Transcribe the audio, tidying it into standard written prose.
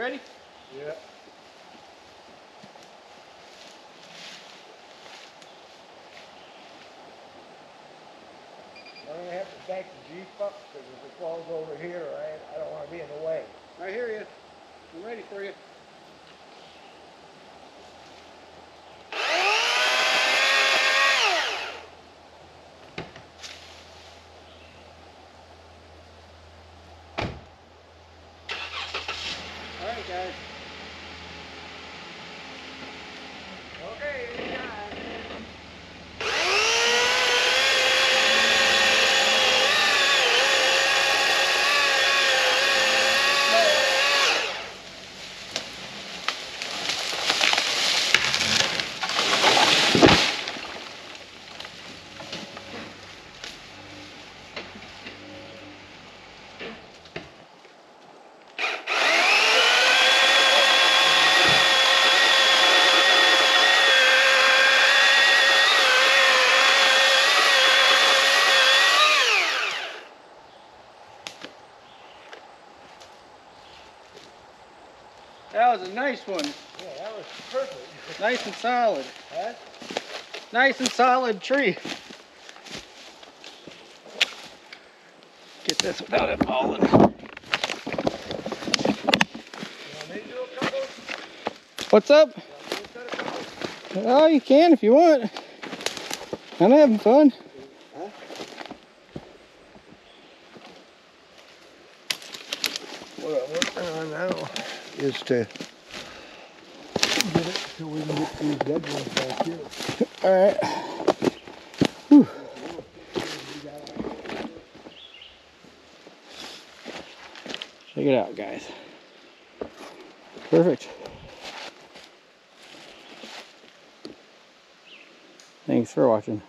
ready? Yeah. I'm going to have to back the Jeep up because if it falls over here, I don't want to be in the way. I hear you. I'm ready for you. All right, guys. Okay, anytime. That was a nice one. Yeah, that was perfect. Nice and solid. Huh? Nice and solid tree. Get this without it falling. You want me to do a couple? What's up? You want me to cut a couple? Oh, you can if you want. I'm having fun. Huh? What I'm working on now is to get it so we can get these dead ones back here. All right. Whew. Check it out, guys. Perfect. Thanks for watching.